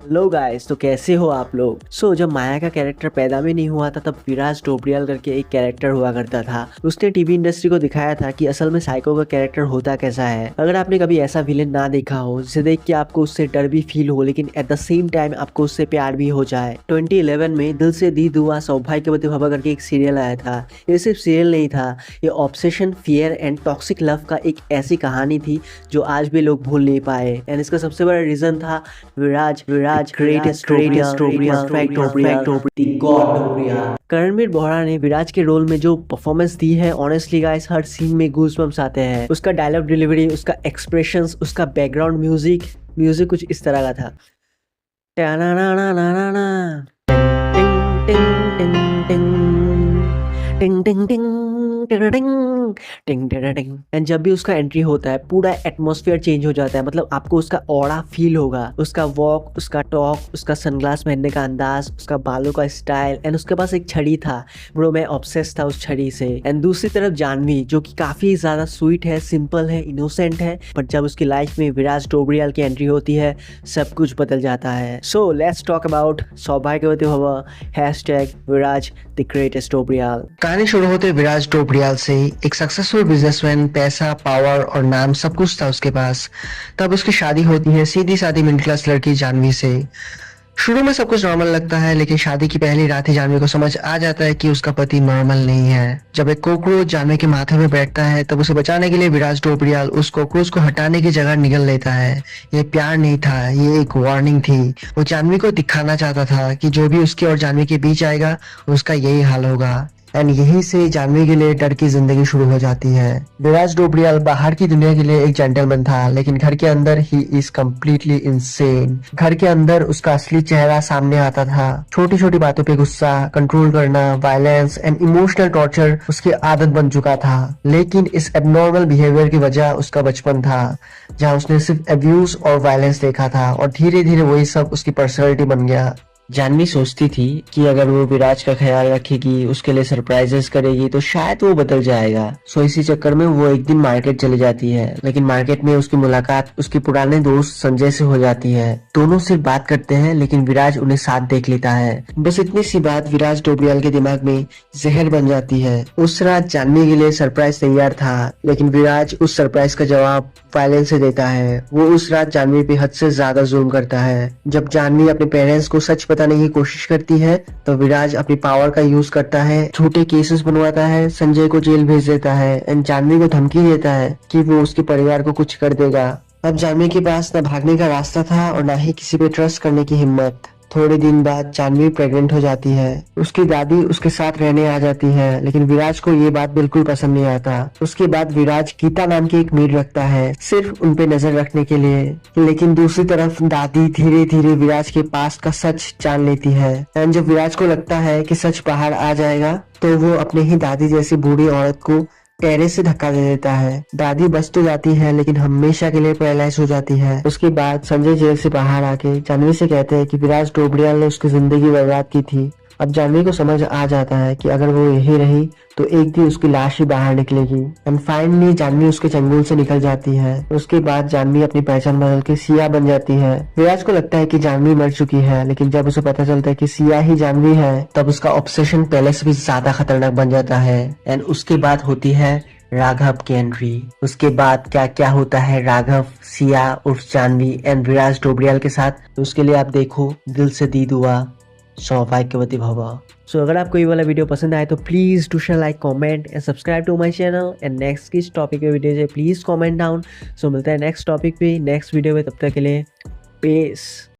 Hello guys, तो कैसे हो आप लोग। जब माया का कैरेक्टर पैदा भी नहीं हुआ था तब विराज टोपरियाल करके एक कैरेक्टर हुआ करता था। उसने टीवी इंडस्ट्री को दिखाया था कि असल में साइको का कैरेक्टर होता कैसा है। अगर आपने कभी ऐसा विलेन ना देखा हो जिसे देख के आपको उससे डर भी फील हो लेकिन एट द सेम टाइम आपको उससे प्यार भी हो जाए। 2011 में दिल से दी दुआ सौभाग्यवती भवा करके एक सीरियल आया था। ये सिर्फ सीरियल नहीं था, ये obsession, fear and toxic love का एक ऐसी कहानी थी जो आज भी लोग भूल नहीं पाए। एंड इसका सबसे बड़ा रीजन था विराज greatest perfect the god Topriya। Karanvir Bohra ने विराज के रोल में जो परफॉर्मेंस दी है, ऑनेस्टली गाइस हर सीन में गूज़बम्प्स आते हैं। उसका डायलॉग डिलीवरी, उसका एक्सप्रेशंस, उसका बैकग्राउंड म्यूजिक कुछ इस तरह का था। टिंग टिंग टिंग टिंग टिंग टिंग। एंड जब भी उसका एंट्री होता है पूरा एटमॉस्फेयर चेंज हो जाता है। मतलब आपको उसका ऑरा फील होगा, उसका वॉक, उसका टॉक, उसका सनग्लास पहनने का अंदाज, उसका बालों का स्टाइल। एंड उसके पास एक छड़ी था, ब्रो मैं ऑब्सेस था उस छड़ी से। एंड दूसरी तरफ जानवी जो कि काफी ज्यादा स्वीट है, सिंपल है, इनोसेंट है, बट जब उसकी लाइफ में विराज टोपरियाल की एंट्री होती है सब कुछ बदल जाता है। सो लेट्स टॉक अबाउट सौभाग्यवती भवा #विराज द ग्रेटेस्ट टोपरियाल। कहानी शुरू होते विराज टोपरियाल से। एक सक्सेसफुल बिजनेसमैन, पैसा, पावर और नाम सब कुछ था उसके पास। तब उसकी शादी होती है सीधी सादी मिडिल क्लास लड़की जानवी से। शुरू में सब कुछ नॉर्मल लगता है, लेकिन शादी की पहली रात ही जानवी को समझ आ जाता है कि उसका पति नॉर्मल नहीं है। जब एक कॉकरोच जानवी के माथे में बैठता है तब उसे बचाने के लिए विराज टोपरियाल उस कॉकरोच को हटाने की जगह निगल लेता है। ये प्यार नहीं था, ये एक वार्निंग थी। वो जानवी को दिखाना चाहता था कि जो भी उसके और जानवी के बीच आएगा उसका यही हाल होगा। एंड यहीं से जानवी के लिए डर की जिंदगी शुरू हो जाती है। विराज टोपरियाल बाहर की दुनिया के लिए एक जेंटलमैन था, लेकिन घर के अंदर ही इज कम्प्लीटली इनसेन। घर के अंदर उसका असली चेहरा सामने आता था। छोटी छोटी बातों पे गुस्सा, कंट्रोल करना, वायलेंस एंड इमोशनल टॉर्चर उसकी आदत बन चुका था। लेकिन इस एबनॉर्मल बिहेवियर की वजह उसका बचपन था, जहाँ उसने सिर्फ अब्यूज और वायलेंस देखा था, और धीरे धीरे वही सब उसकी पर्सनैलिटी बन गया। जानवी सोचती थी कि अगर वो विराज का ख्याल रखेगी, उसके लिए सरप्राइजेस करेगी तो शायद वो बदल जाएगा। सो इसी चक्कर में वो एक दिन मार्केट चली जाती है, लेकिन मार्केट में उसकी मुलाकात उसके पुराने दोस्त संजय से हो जाती है। दोनों सिर्फ बात करते हैं लेकिन विराज उन्हें साथ देख लेता है। बस इतनी सी बात विराज टोपरियाल के दिमाग में जहर बन जाती है। उस रात जानवी के लिए सरप्राइज तैयार था, लेकिन विराज उस सरप्राइज का जवाब वायलेंस से देता है। वो उस रात जानवी पे हद से ज्यादा जुल्म करता है। जब जानवी अपने पेरेंट्स को सच बताने की कोशिश करती है तो विराज अपनी पावर का यूज करता है, झूठे केसेस बनवाता है, संजय को जेल भेज देता है एंड जानवी को धमकी देता है कि वो उसके परिवार को कुछ कर देगा। अब जानवी के पास न भागने का रास्ता था और न ही किसी पे ट्रस्ट करने की हिम्मत। थोड़े दिन बाद जानवी प्रेग्नेंट हो जाती है। उसकी दादी उसके साथ रहने आ जाती है, लेकिन विराज को ये बात बिल्कुल पसंद नहीं आता। उसके बाद विराज गीता नाम की एक मेड रखता है, सिर्फ उन पे नजर रखने के लिए। लेकिन दूसरी तरफ दादी धीरे धीरे विराज के पास का सच जान लेती है। एंड जब विराज को लगता है कि सच बाहर आ जाएगा तो वो अपने ही दादी जैसी बूढ़ी औरत को टेरेस से धक्का दे देता है। दादी बच तो जाती है लेकिन हमेशा के लिए पैरालाइज हो जाती है। उसके बाद संजय जेल से बाहर आके जानवी से कहते हैं कि विराज टोपरियाल ने उसकी जिंदगी बर्बाद की थी। अब जानवी को समझ आ जाता है कि अगर वो यही रही तो एक दिन उसकी लाश ही बाहर निकलेगी। एंड फाइनली जानवी उसके चंगुल से निकल जाती है। उसके बाद जानवी अपनी पहचान बदल के सिया बन जाती है। विराज को लगता है कि जानवी मर चुकी है, लेकिन जब उसे पता चलता है कि सिया ही जानवी है तब उसका ऑब्सेशन पहले से भी ज्यादा खतरनाक बन जाता है। एंड उसके बाद होती है राघव की एंट्री। उसके बाद क्या क्या होता है राघव, सिया उर्फ जानवी एंड विराज टोपरियाल के साथ, तो उसके लिए आप देखो दिल से दी दुआ सौभाग्यवती भवा। अगर आपको ये वाला वीडियो पसंद आए तो please do share, like, comment and subscribe to my channel. And next किस टॉपिक पे वीडियो है प्लीज कमेंट डाउन। मिलता है नेक्स्ट टॉपिक पे नेक्स्ट वीडियो में, तब तक के लिए पीस।